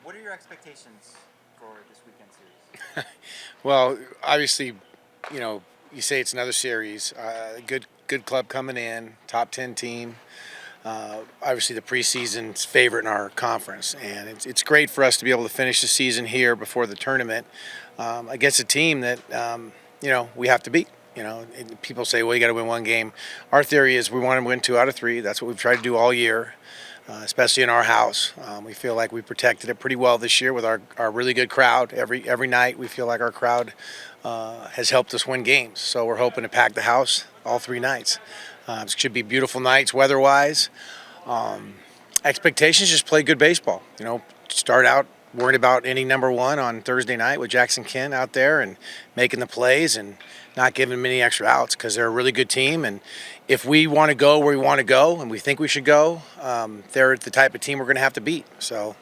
What are your expectations for this weekend series? Well, obviously, you say it's another series. Good club coming in, top 10 team. Obviously, the preseason's favorite in our conference, and it's great for us to be able to finish the season here before the tournament against a team that we have to beat. And people say, well, you got to win one game. Our theory is we want to win 2 out of 3. That's what we've tried to do all year. Especially in our house. We feel like we protected it pretty well this year with our really good crowd. Every night we feel like our crowd has helped us win games. So we're hoping to pack the house all 3 nights. It should be beautiful nights weather-wise. Expectations, just play good baseball. Start out worried about inning number 1 on Thursday night with Jackson Ken out there and making the plays and not giving them any extra outs because they're a really good team. And if we want to go where we want to go and we think we should go, they're the type of team we're going to have to beat. So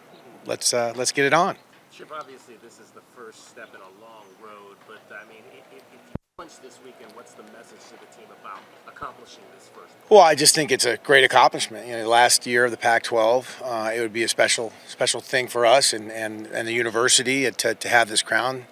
let's get it on. Chip, obviously this is the first step in a long road, but I mean, if you punch this weekend, what's the message to the team about accomplishing this first? Well, I just think it's a great accomplishment. Last year of the Pac-12, it would be a special thing for us and the university to have this crown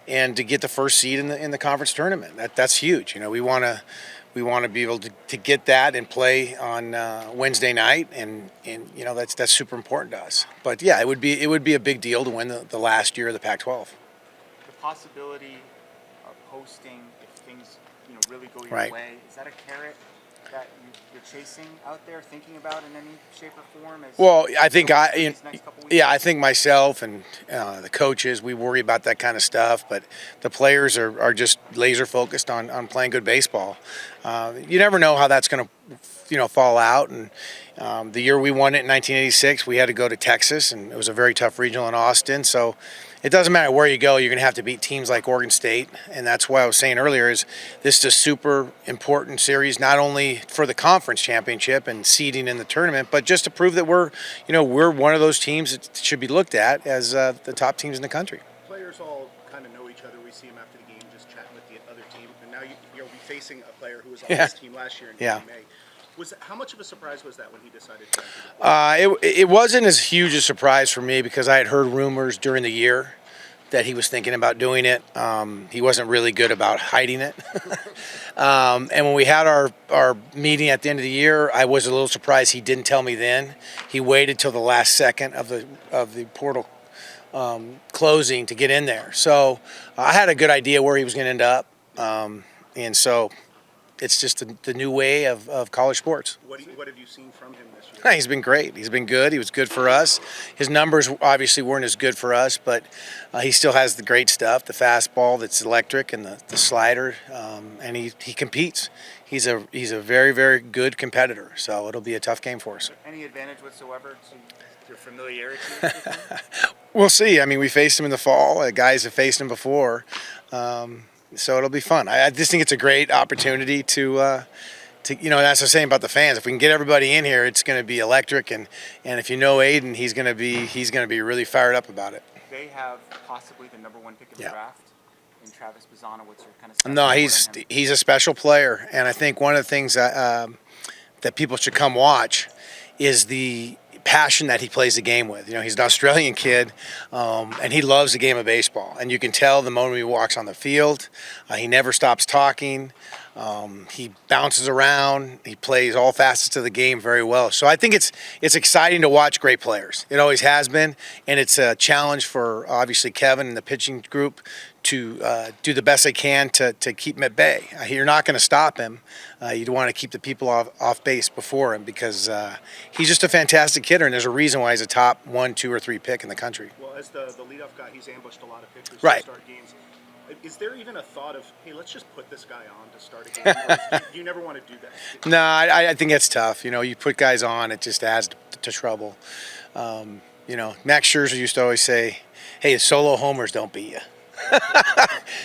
and to get the first seed in the conference tournament. That's huge. We want to be able to get that and play on Wednesday night, and that's super important to us. But yeah, it would be a big deal to win the last year of the Pac-12. The possibility of hosting, if things really go your Right. way, is that a carrot that you're chasing out there, thinking about in any shape or form? Well, I think these next couple weeks? I think myself and the coaches, we worry about that kind of stuff, but the players are just laser focused on playing good baseball. You never know how that's going to fall out. And the year we won it in 1986, we had to go to Texas, and it was a very tough regional in Austin. So it doesn't matter where you go, you're going to have to beat teams like Oregon State, and that's why I was saying earlier is this is a super important series, not only for the conference championship and seeding in the tournament, but just to prove that we're one of those teams that should be looked at as the top teams in the country. Players all kind of know each other. We see them after the game just chatting with the other team, and now you'll be facing a player who was on this team last year in May. How much of a surprise was that when he decided to enter the It wasn't as huge a surprise for me because I had heard rumors during the year that he was thinking about doing it. He wasn't really good about hiding it. And when we had our meeting at the end of the year, I was a little surprised he didn't tell me then. He waited till the last second of the portal closing to get in there. So I had a good idea where he was going to end up. And so it's just the new way of college sports. What have you seen from him this year? He's been great. He's been good. He was good for us. His numbers obviously weren't as good for us, but he still has the great stuff, the fastball that's electric and the slider, and he competes. He's a very, very good competitor, so it'll be a tough game for us. Any advantage whatsoever to your familiarity with him? We'll see. I mean, we faced him in the fall. Guys have faced him before. So it'll be fun. I just think it's a great opportunity to that's what I was saying about the fans. If we can get everybody in here, it's going to be electric. And if you know Aiden, he's going to be really fired up about it. They have possibly the number 1 pick of the draft in Travis Bazzana. What's your kind of No, he's a special player, and I think one of the things that people should come watch is the passion that he plays the game with. He's an Australian kid, and he loves the game of baseball. And you can tell the moment he walks on the field. He never stops talking. He bounces around. He plays all facets of the game very well. So I think it's exciting to watch great players. It always has been, and it's a challenge for obviously Kevin and the pitching group to do the best they can to keep him at bay. You're not going to stop him. You want to keep the people off base before him because he's just a fantastic hitter, and there's a reason why he's a top 1, 2, or 3 pick in the country. Well, as the leadoff guy, he's ambushed a lot of pitchers Right. to start games. Is there even a thought of, hey, let's just put this guy on to start a game? Or you never want to do that? No, I think it's tough. You put guys on, it just adds to trouble. Max Scherzer used to always say, hey, solo homers don't beat you.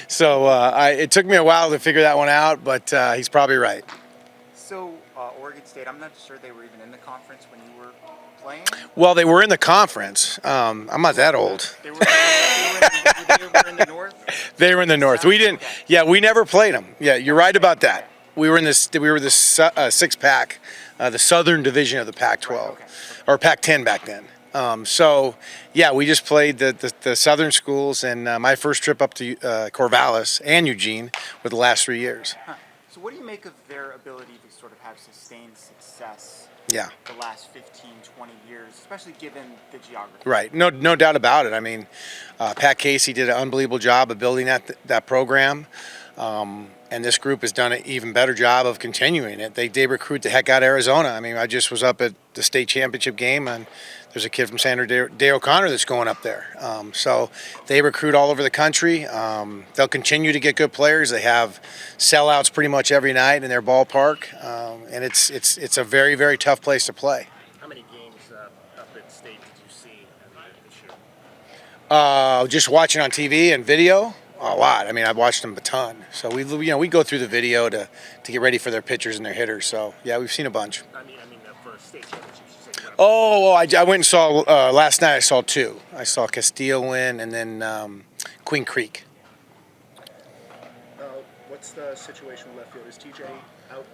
So it took me a while to figure that one out, but he's probably right. So Oregon State, I'm not sure they were even in the conference when you were playing. Well, they were in the conference. I'm not that old. They were in the North. They were in the North. We didn't. Yeah, we never played them. Yeah, you're right about that. We were in this. We were the six pack, the Southern Division of the Pac-12, or Pac-10 back then. So, yeah, we just played the southern schools, and my first trip up to Corvallis and Eugene were the last 3 years. Huh. So what do you make of their ability to sort of have sustained success Yeah. the last 15, 20 years, especially given the geography? Right. No doubt about it. I mean, Pat Casey did an unbelievable job of building that program. And this group has done an even better job of continuing it. They recruit the heck out of Arizona. I mean, I just was up at the state championship game, and there's a kid from Sandra Day O'Connor that's going up there. So they recruit all over the country. They'll continue to get good players. They have sellouts pretty much every night in their ballpark, and it's a very, very tough place to play. How many games up at state did you see this year? Just watching on TV and video. A lot. I mean, I've watched them a ton. So we go through the video to get ready for their pitchers and their hitters. So yeah, we've seen a bunch. I mean, for state championships, you said you went up. Oh, I went and saw last night. I saw two. I saw Castile win, and then Queen Creek. What's the situation with left field? Is TJ out?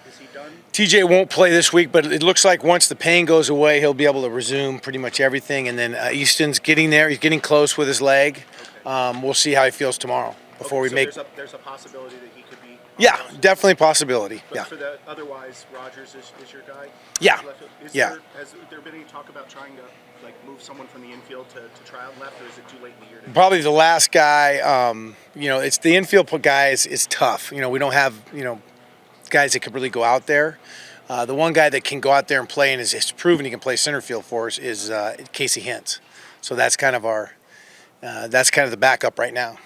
Is he done? TJ won't play this week, but it looks like once the pain goes away, he'll be able to resume pretty much everything. And then Easton's getting there. He's getting close with his leg. We'll see how he feels tomorrow before we make. There's a possibility that he could be. Yeah, definitely a possibility. But Yeah. for the otherwise, Rogers is your guy. Yeah. Yeah. Has there been any talk about trying to move someone from the infield to try out left, or is it too late in the year? Probably the last guy. It's the infield guy is tough. We don't have guys that could really go out there. The one guy that can go out there and play and is proven he can play center field for us is Casey Hintz. So that's kind of the backup right now.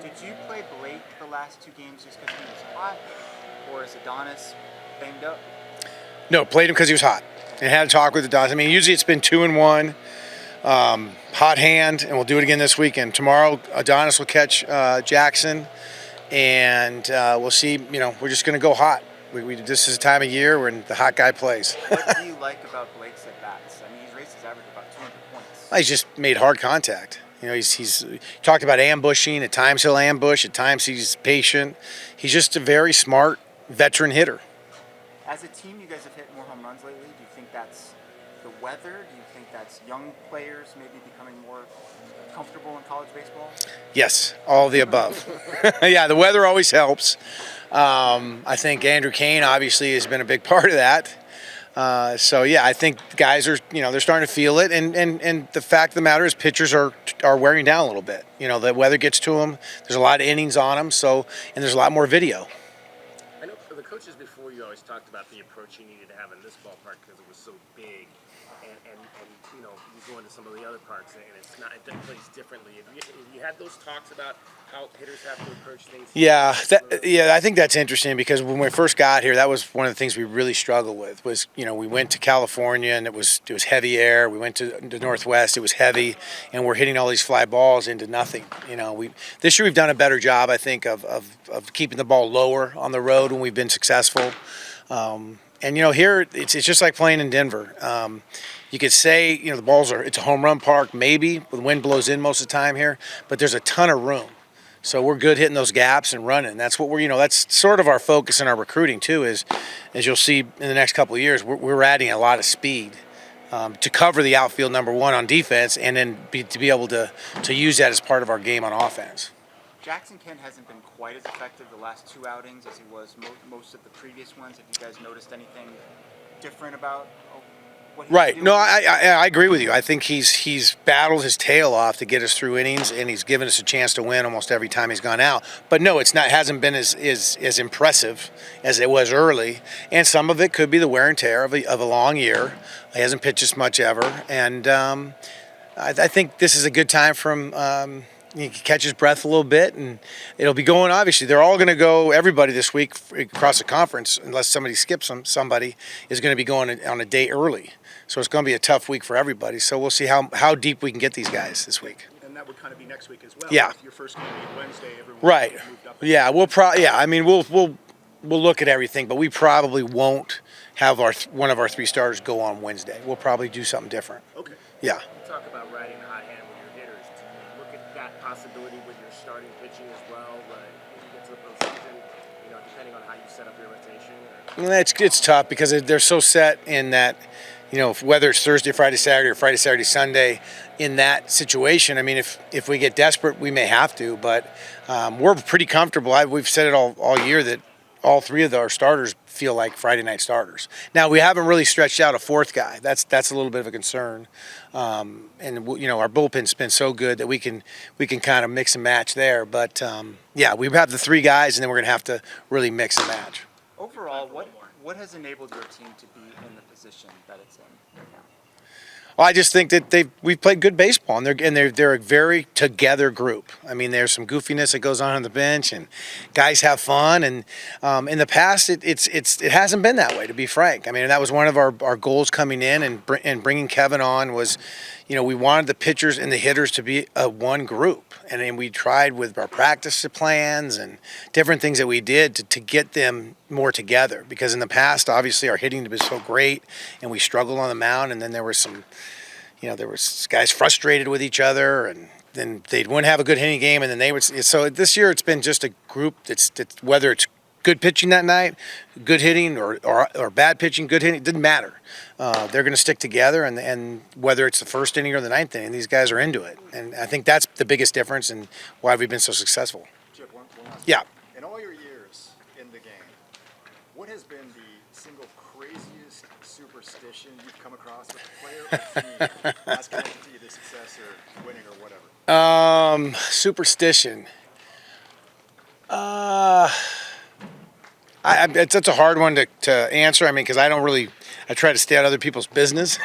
Did you play Blake the last two games just because he was hot, or is Adonis banged up? No, played him because he was hot and had a talk with Adonis. I mean, usually it's been 2-1, hot hand, and we'll do it again this weekend. Tomorrow, Adonis will catch Jackson, and we'll see. We're just going to go hot. This is a time of year when the hot guy plays. What do you like about Blake's at bats? I mean, he's raised his average about 200 points. He's just made hard contact. He's talked about ambushing. At times he'll ambush. At times he's patient. He's just a very smart veteran hitter. As a team, you guys have hit more home runs lately. Do you think that's the weather? Do you think that's young players maybe becoming more comfortable in college baseball? Yes, all of the above. Yeah, the weather always helps. I think Andrew Kane obviously has been a big part of that. So yeah, I think guys are, they're starting to feel it, and the fact of the matter is pitchers are wearing down a little bit. The weather gets to them. There's a lot of innings on them, and there's a lot more video. I know the coaches before you always talked about the approach you needed to have in this ballpark because it was so big, and you go into some of the other parks and it plays differently. Have you had those talks about how hitters have to approach things? Yeah, I think that's interesting because when we first got here, that was one of the things we really struggled with. Was we went to California and it was heavy air. We went to the Northwest, it was heavy, and we're hitting all these fly balls into nothing. This year we've done a better job, I think, of keeping the ball lower on the road when we've been successful. And here it's just like playing in Denver. You could say the balls it's a home run park, maybe the wind blows in most of the time here, but there's a ton of room. So we're good hitting those gaps and running. That's what that's sort of our focus in our recruiting too. Is as you'll see in the next couple of years, we're adding a lot of speed to cover the outfield number one on defense, and then to be able to use that as part of our game on offense. Jackson Kent hasn't been quite as effective the last two outings as he was most of the previous ones. Have you guys noticed anything different about what he's Right. doing? No, I agree with you. I think he's battled his tail off to get us through innings, and he's given us a chance to win almost every time he's gone out. But no, hasn't been as impressive as it was early, and some of it could be the wear and tear of a long year. He hasn't pitched as much ever, and I think this is a good time for him. He can catch his breath a little bit, and it'll be going. Obviously, they're all going to go. Everybody this week across the conference, unless somebody skips them, somebody is going to be going on a day early. So it's going to be a tough week for everybody. So we'll see how deep we can get these guys this week. And that would kind of be next week as well. Yeah. If your first game being Wednesday, everyone Right. moved up. Yeah. I mean, we'll look at everything, but we probably won't have one of our three starters go on Wednesday. We'll probably do something different. Okay. Yeah. You talk about riding a hot hand with your hitters. Do you look at that possibility with your starting pitching as well? When you get to the postseason, depending on how you set up your rotation? It's tough because they're so set in that, whether it's Thursday, Friday, Saturday, or Friday, Saturday, Sunday, in that situation. I mean, if we get desperate, we may have to, but we're pretty comfortable. We've said it all year that all three of our starters feel like Friday night starters. Now, we haven't really stretched out a fourth guy. That's a little bit of a concern. And our bullpen's been so good that we can kind of mix and match there. But yeah, we have the three guys, and then we're going to have to really mix and match. Overall, what has enabled your team to be in the position that it's in right now? Well, I just think that we've played good baseball, and they're a very together group. I mean, there's some goofiness that goes on the bench, and guys have fun. And in the past, it hasn't been that way, to be frank. I mean, that was one of our goals coming in and bringing Kevin on was, we wanted the pitchers and the hitters to be one group. And then we tried with our practice plans and different things that we did to get them more together. Because in the past, obviously, our hitting was so great, and we struggled on the mound. And then there was some, there was guys frustrated with each other, and then they wouldn't have a good hitting game, and then they would. So this year, it's been just a group that's whether it's good pitching that night, good hitting, or bad pitching, good hitting, it didn't matter. They're going to stick together, and whether it's the first inning or the ninth inning, these guys are into it. And I think that's the biggest difference and why we've been so successful. Chip, one last Yeah. In all your years in the game, what has been the single craziest superstition you've come across with a player or team that's connected to either success or winning or whatever? Superstition. That's a hard one to answer. I mean, because I try to stay out of other people's business.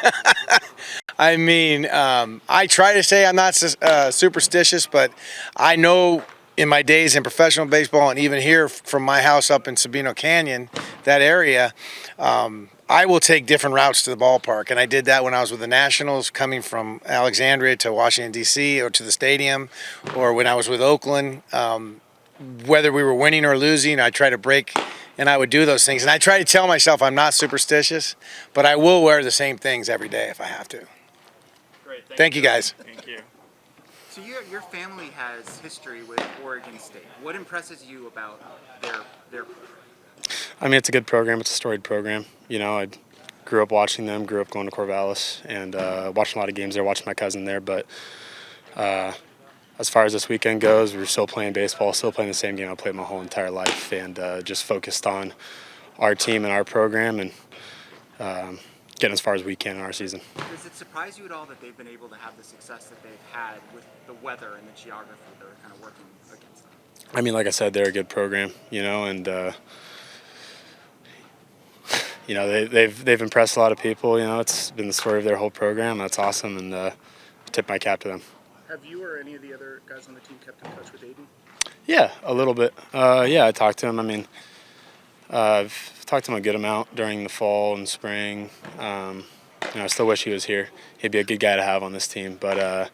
I mean, I try to say I'm not superstitious, but I know in my days in professional baseball and even here from my house up in Sabino Canyon, that area, I will take different routes to the ballpark. And I did that when I was with the Nationals, coming from Alexandria to Washington, D.C., or to the stadium, or when I was with Oakland. Whether we were winning or losing, I try to break, and I would do those things. And I try to tell myself I'm not superstitious, but I will wear the same things every day if I have to. Great. Thank you, guys. Thank you. So your family has history with Oregon State. What impresses you about their program? I mean, it's a good program. It's a storied program. I grew up watching them, grew up going to Corvallis, and watching a lot of games there, watching my cousin there. But as far as this weekend goes, we're still playing baseball, still playing the same game I played my whole entire life, and just focused on our team and our program and getting as far as we can in our season. Does it surprise you at all that they've been able to have the success that they've had with the weather and the geography that are kind of working against them? I mean, like I said, they're a good program, and they've impressed a lot of people. It's been the story of their whole program. That's awesome, and I tip my cap to them. Have you or any of the other guys on the team kept in touch with Aiden? Yeah, a little bit. I talked to him. I mean, I've talked to him a good amount during the fall and spring. I still wish he was here. He'd be a good guy to have on this team. But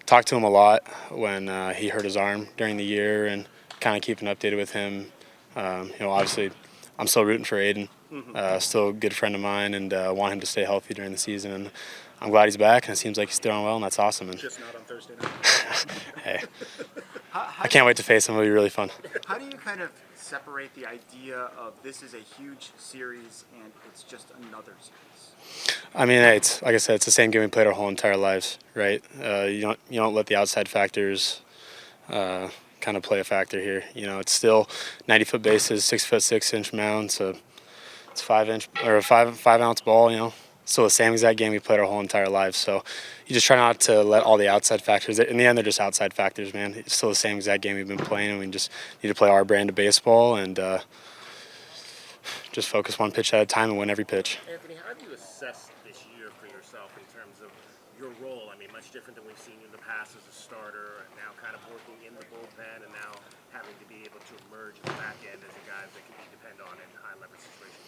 talked to him a lot when he hurt his arm during the year, and kind of keeping updated with him. Obviously, I'm still rooting for Aiden. Still a good friend of mine, and want him to stay healthy during the season. And I'm glad he's back, and it seems like he's doing well, and that's awesome. And Just not on Thursday night. hey, I can't wait to face him. It'll be really fun. How do you kind of separate the idea of this is a huge series and it's just another series? I mean, it's like I said, it's the same game we played our whole entire lives, right? You don't let the outside factors kind of play a factor here. It's still 90-foot bases, 6'6" 6-inch mound, so it's 5-inch or a 5-ounce ball. Still the same exact game we played our whole entire lives. So you just try not to let all the outside factors. In the end, they're just outside factors, man. It's still the same exact game we've been playing, and we just need to play our brand of baseball and just focus one pitch at a time and win every pitch. Anthony, how do you assess this year for yourself in terms of your role? I mean, much different than we've seen you in the past as a starter, and now kind of working in the bullpen, and now having to be able to emerge in the back end as a guy that can be depended on in high leverage situations.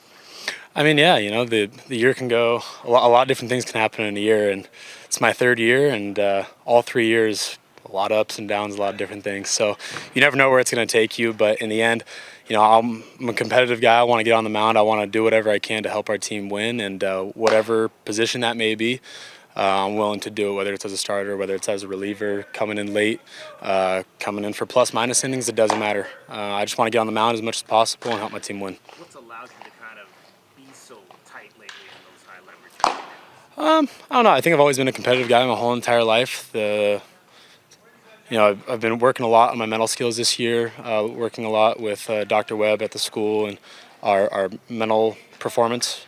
I mean, yeah, the year can go, a lot of different things can happen in a year, and it's my third year, and all 3 years, a lot of ups and downs, a lot of different things. So you never know where it's going to take you, but in the end, I'm a competitive guy. I want to get on the mound. I want to do whatever I can to help our team win, and whatever position that may be, I'm willing to do it, whether it's as a starter, whether it's as a reliever, coming in late, coming in for plus-minus innings. It doesn't matter. I just want to get on the mound as much as possible and help my team win. What's allowed you to kind of be so tight lately in those high leverage games? I don't know. I think I've always been a competitive guy my whole entire life. I've been working a lot on my mental skills this year, working a lot with Dr. Webb at the school and our mental performance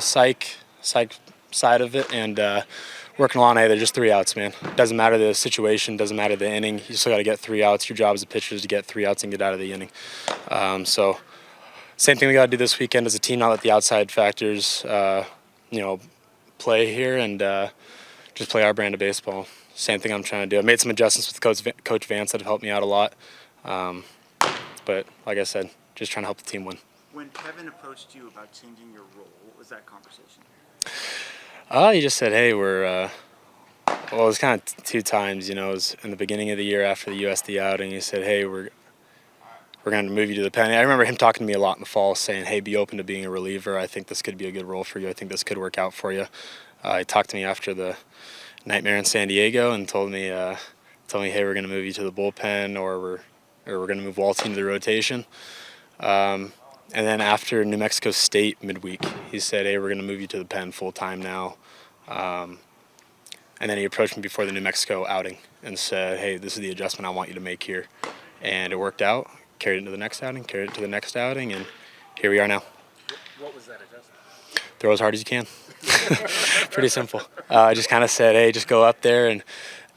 psych side of it, and working a lot on, hey, they're just 3 outs, man. Doesn't matter the situation, doesn't matter the inning. You still got to get 3 outs. Your job as a pitcher is to get 3 outs and get out of the inning. So same thing we got to do this weekend as a team, not let the outside factors, play here and just play our brand of baseball. Same thing I'm trying to do. I made some adjustments with Coach Vance that have helped me out a lot. But like I said, just trying to help the team win. When Kevin approached you about changing your role, what was that conversation? He just said, hey, it was kind of 2 times, it was in the beginning of the year after the USD outing. He said, hey, we're going to move you to the pen. I remember him talking to me a lot in the fall saying, hey, be open to being a reliever. I think this could be a good role for you. I think this could work out for you. He talked to me after the nightmare in San Diego and told me, hey, we're going to move you to the bullpen or we're going to move Walty into the rotation. And then after New Mexico State midweek, he said, hey, we're going to move you to the pen full-time now. And then he approached me before the New Mexico outing and said, hey, this is the adjustment I want you to make here. And it worked out, carried it into the next outing, and here we are now. What was that adjustment? Throw as hard as you can. Pretty simple. I just kind of said, hey, just go up there and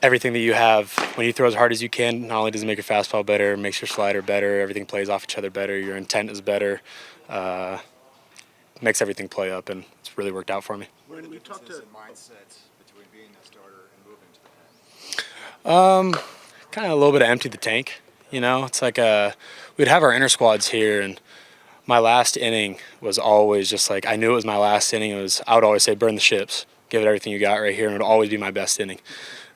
everything that you have, when you throw as hard as you can, not only does it make your fastball better, it makes your slider better, everything plays off each other better, your intent is better, makes everything play up, and it's really worked out for me. When we talk to mindset between being a starter and moving to the pen. Kind of a little bit of empty the tank, It's like we'd have our inner squads here, and my last inning was always just like, I knew it was my last inning. I would always say, burn the ships, give it everything you got right here, and it would always be my best inning.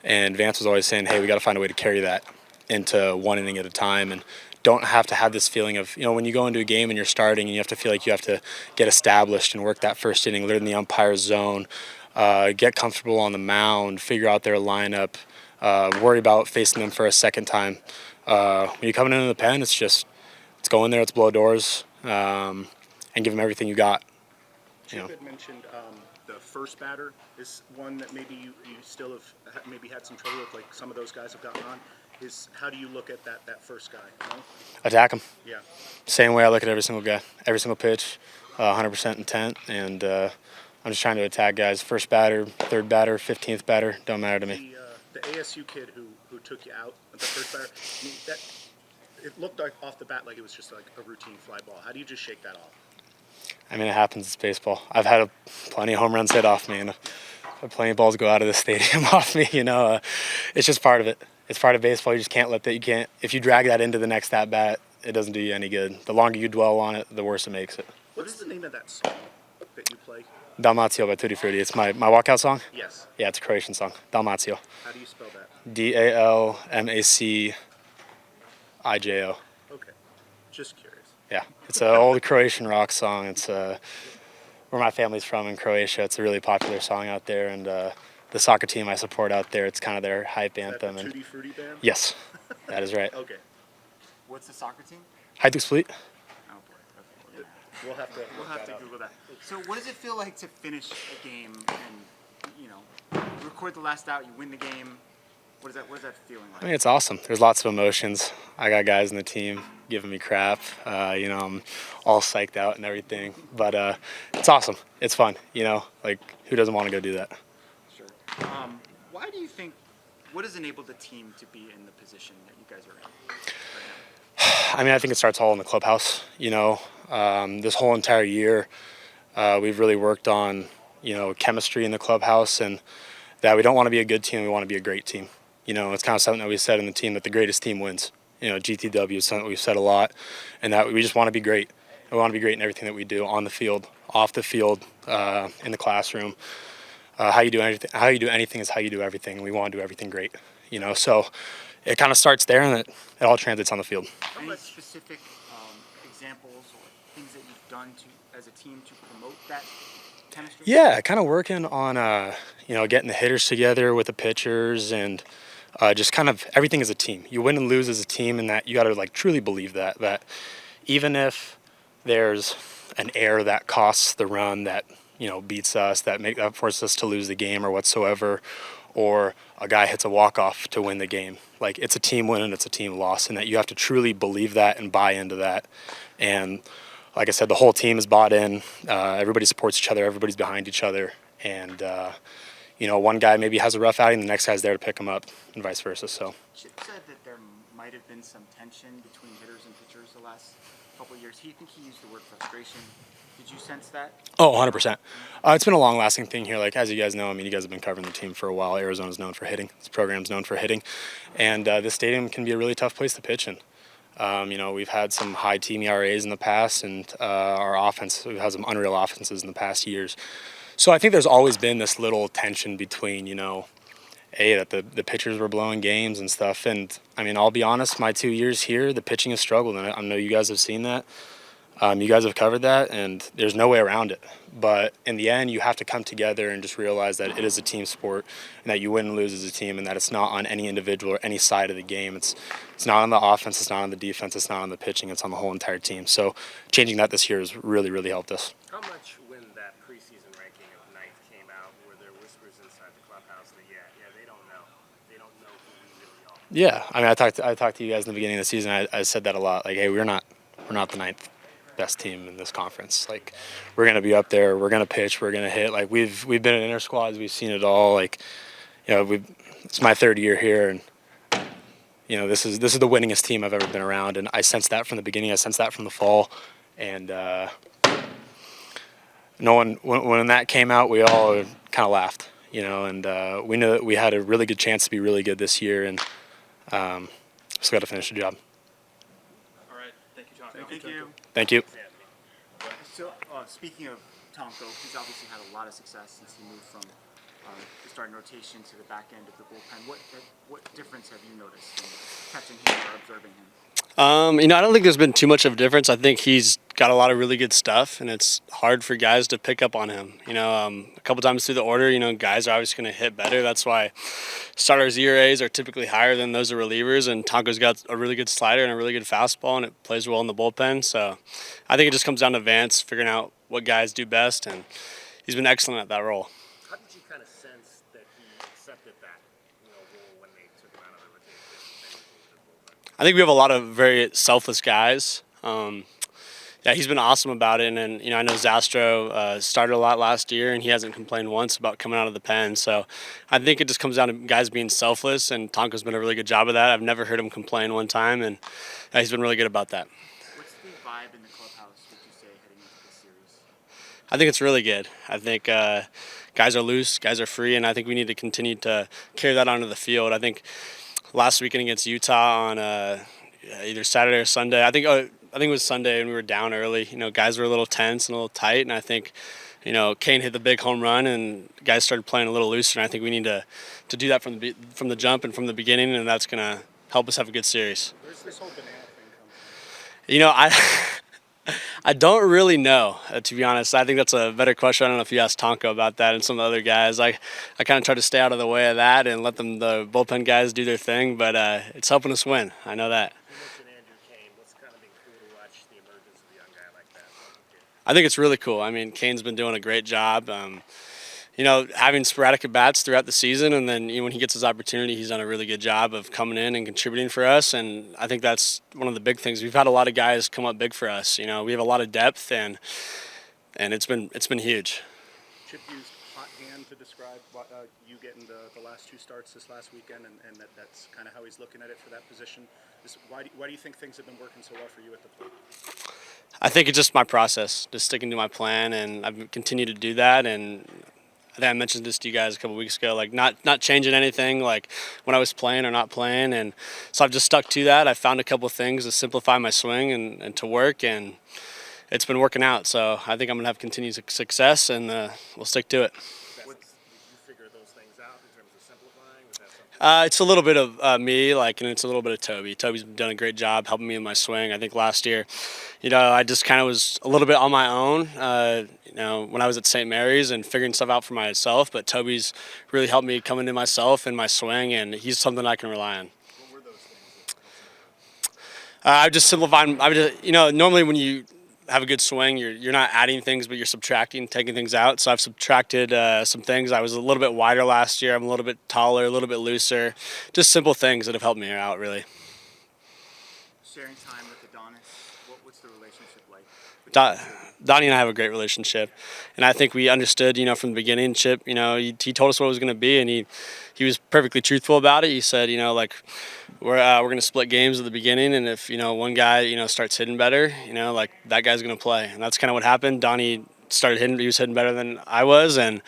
And Vance was always saying, hey, we got to find a way to carry that into 1 inning at a time and don't have to have this feeling of, when you go into a game and you're starting and you have to feel like you have to get established and work that first inning, learn the umpire's zone, get comfortable on the mound, figure out their lineup, worry about facing them for a second time. When you're coming into the pen, it's go in there, it's blow doors, and give them everything you got. Chip had mentioned the first batter is one that maybe you still have maybe had some trouble with, like some of those guys have gotten on. How do you look at that first guy? Attack him. Yeah. Same way I look at every single guy, every single pitch, 100% intent, and I'm just trying to attack guys. First batter, third batter, 15th batter, don't matter to me. The ASU kid who took you out at the first batter, it looked like off the bat like it was just like a routine fly ball. How do you just shake that off? I mean, it happens. It's baseball. I've had plenty of home runs hit off me, and plenty of balls go out of the stadium off me. It's just part of it. It's part of baseball. You just can't let that. You can't. If you drag that into the next at bat, it doesn't do you any good. The longer you dwell on it, the worse it makes it. What is the name of that song that you play? Dalmatio by Tutti Frutti. It's my walkout song. Yes. Yeah, it's a Croatian song. Dalmatio. How do you spell that? Dalmacijo. Okay. Just curious. Yeah, it's an old Croatian rock song. It's where my family's from in Croatia. It's a really popular song out there, and the soccer team I support out there, it's kind of their hype anthem. Is that the Tutti Frutti band? Yes, that is right. Okay. What's the soccer team? Hajduk Split. Oh boy. Okay. We'll have to Google that. So what does it feel like to finish a game and record the last out, you win the game? What is that feeling like? I mean, it's awesome. There's lots of emotions. I got guys in the team giving me crap. I'm all psyched out and everything. But it's awesome. It's fun. Like, who doesn't want to go do that? Sure. Why do you think, what has enabled the team to be in the position that you guys are in right now? I mean, I think it starts all in the clubhouse. This whole entire year, we've really worked on, chemistry in the clubhouse, and that we don't want to be a good team, we want to be a great team. It's kind of something that we said in the team, that the greatest team wins. GTW is something we've said a lot, and that we just want to be great. We want to be great in everything that we do, on the field, off the field, in the classroom. How you do anything is how you do everything, and we want to do everything great. So it kind of starts there, and it all translates on the field. Any specific examples or things that you've done as a team to promote that chemistry? Yeah, kind of working on getting the hitters together with the pitchers and just kind of everything as a team. You win and lose as a team, and that you got to like truly believe that even if there's an error that costs the run that beats us, that forces us to lose the game or whatsoever, or a guy hits a walk-off to win the game. Like, it's a team win and it's a team loss, and that you have to truly believe that and buy into that. And like I said, the whole team is bought in. Everybody supports each other. Everybody's behind each other. And, one guy maybe has a rough outing, the next guy's there to pick him up, and vice versa. So Chip said that there might have been some tension between hitters and pitchers the last couple of years. I think he used the word frustration. Did you sense that? Oh, 100%. It's been a long-lasting thing here. Like, as you guys know, I mean, you guys have been covering the team for a while. Arizona's known for hitting. This program's known for hitting. And this stadium can be a really tough place to pitch in. We've had some high team ERAs in the past, and our offense, we've had some unreal offenses in the past years. So I think there's always been this little tension between, that the pitchers were blowing games and stuff. And, I mean, I'll be honest, my 2 years here, the pitching has struggled, and I know you guys have seen that. You guys have covered that, and there's no way around it. But in the end, you have to come together and just realize that it is a team sport and that you win and lose as a team, and that it's not on any individual or any side of the game. It's not on the offense, it's not on the defense, it's not on the pitching, it's on the whole entire team. So changing that this year has really, really helped us. How much, when that preseason ranking of ninth came out, were there whispers inside the clubhouse that, they don't know. They don't know who we really are? Yeah, I mean, I talked to you guys in the beginning of the season. I said that a lot. Like, hey, we're not the ninth best team in this conference. Like, we're gonna be up there. We're gonna pitch. We're gonna hit. Like, we've been in inter squads. We've seen it all. Like, it's my third year here, and this is the winningest team I've ever been around. And I sensed that from the beginning. I sensed that from the fall, and no one when that came out, we all kind of laughed, and we knew that we had a really good chance to be really good this year, and still got to finish the job. All right. Thank you, John. Thank you. Thank you. So, speaking of Tonko, he's obviously had a lot of success since he moved from the starting rotation to the back end of the bullpen. What difference have you noticed in catching him or observing him? I don't think there's been too much of a difference. I think he's got a lot of really good stuff, and it's hard for guys to pick up on him. A couple times through the order, guys are obviously going to hit better. That's why starters' ERAs are typically higher than those of relievers, and Tonko's got a really good slider and a really good fastball, and it plays well in the bullpen. So I think it just comes down to Vance figuring out what guys do best, and he's been excellent at that role. How did you kind of sense that he accepted that role when they took him out of the rotation? I think we have a lot of very selfless guys. He's been awesome about it, and I know Zastro started a lot last year, and he hasn't complained once about coming out of the pen. So I think it just comes down to guys being selfless, and Tonko's been a really good job of that. I've never heard him complain one time, and he's been really good about that. What's the vibe in the clubhouse, would you say, heading into this series? I think it's really good. I think guys are loose, guys are free, and I think we need to continue to carry that onto the field. I think last weekend against Utah on either Saturday or Sunday, I think it was Sunday, and we were down early. Guys were a little tense and a little tight, and I think, Kane hit the big home run, and guys started playing a little looser. And I think we need to do that from the jump and from the beginning, and that's going to help us have a good series. Where's this whole banana thing come from? I don't really know, to be honest. I think that's a better question. I don't know if you asked Tonko about that and some of the other guys. I kind of try to stay out of the way of that and let the bullpen guys do their thing, but it's helping us win. I know that. You mentioned Andrew Kane. What's kind of been cool to watch the emergence of a young guy like that? I think it's really cool. I mean, Kane's been doing a great job. Having sporadic at-bats throughout the season, and then when he gets his opportunity, he's done a really good job of coming in and contributing for us, and I think that's one of the big things. We've had a lot of guys come up big for us. We have a lot of depth, and it's been huge. Chip used hot hand to describe you getting the last two starts this last weekend, and that's kind of how he's looking at it for that position. Why do you think things have been working so well for you at the plate? I think it's just my process, just sticking to my plan, and I've continued to do that, and I think I mentioned this to you guys a couple weeks ago, like not changing anything, like when I was playing or not playing, and so I've just stuck to that. I found a couple of things to simplify my swing and to work, and it's been working out. So I think I'm gonna have continued success, and we'll stick to it. You figure those things things out in terms of simplifying? Was that something? It's a little bit of me, and it's a little bit of Toby. Toby's done a great job helping me in my swing. I think last year, I just kind of was a little bit on my own, when I was at St. Mary's and figuring stuff out for myself. But Toby's really helped me come into myself and my swing, and he's something I can rely on. What were those things? I just simplified. Normally when you have a good swing, you're not adding things, but you're subtracting, taking things out. So I've subtracted some things. I was a little bit wider last year. I'm a little bit taller, a little bit looser. Just simple things that have helped me out, really. Sharing time with Adonis, what's the relationship like? Donnie and I have a great relationship, and I think we understood, from the beginning. Chip, he told us what it was going to be, and he was perfectly truthful about it. He said, we're going to split games at the beginning, and if one guy starts hitting better, that guy's going to play, and that's kind of what happened. Donnie started hitting; he was hitting better than I was, and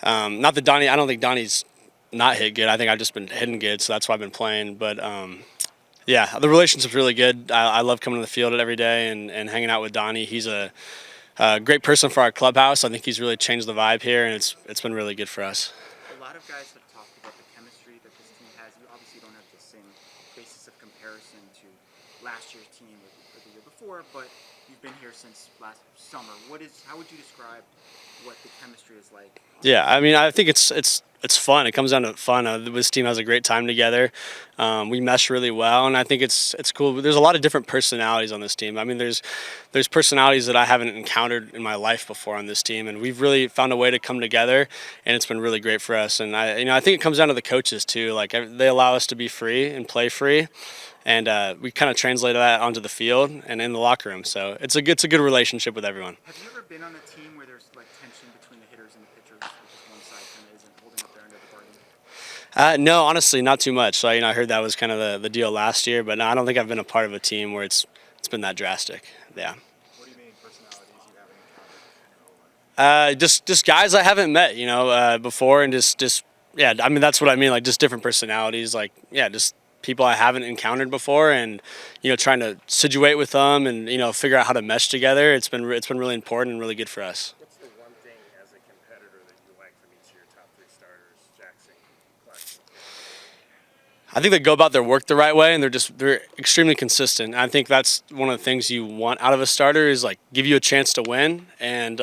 not that Donnie. I don't think Donnie's not hit good. I think I've just been hitting good, so that's why I've been playing. But yeah, the relationship's really good. I love coming to the field every day and hanging out with Donnie. He's a great person for our clubhouse. I think he's really changed the vibe here, and it's been really good for us. A lot of guys have talked about the chemistry that this team has. You obviously don't have the same basis of comparison to last year's team or the year before, but you've been here since last summer. How would you describe what the chemistry is like? Yeah, I think it's fun. It comes down to fun. This team has a great time together. We mesh really well, and I think it's cool. There's a lot of different personalities on this team. There's personalities that I haven't encountered in my life before on this team, and we've really found a way to come together, and it's been really great for us. And I think it comes down to the coaches too. They allow us to be free and play free, and we kind of translate that onto the field and in the locker room. So it's a good relationship with everyone. Have you ever been on a team where there's tension between the hitters and the pitchers, because one side kind of isn't holding up their end of the bargain? No, honestly, not too much. So I heard that was kind of the deal last year, but no, I don't think I've been a part of a team where it's been that drastic. Yeah. What do you mean personalities you haven't encountered? Just guys I haven't met, before, and just yeah. That's what I mean. Just different personalities. Just people I haven't encountered before, and trying to situate with them and figure out how to mesh together. It's been really important and really good for us. What's the one thing as a competitor that you like from each of your top three starters, Jackson, Clark? I think they go about their work the right way, and they're extremely consistent. And I think that's one of the things you want out of a starter is give you a chance to win and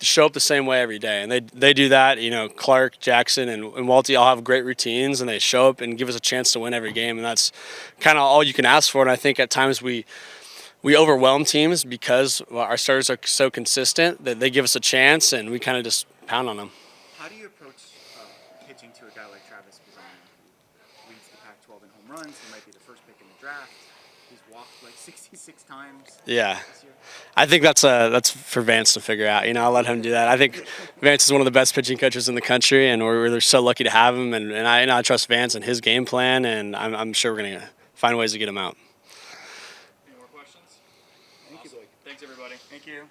show up the same way every day. And they do that. Clark, Jackson, and Walty all have great routines, and they show up and give us a chance to win every game. And that's kind of all you can ask for. And I think at times we overwhelm teams because our starters are so consistent that they give us a chance, and we kind of just pound on them. How do you approach pitching to a guy like Travis Bazan, who leads the Pac-12 in home runs? He might be the first pick in the draft. He's walked 66 times. Yeah. This year. I think that's for Vance to figure out. I'll let him do that. I think Vance is one of the best pitching coaches in the country, and we're so lucky to have him. And I trust Vance and his game plan, and I'm sure we're going to find ways to get him out. Any more questions? Thank you, Blake. Thanks, everybody. Thank you.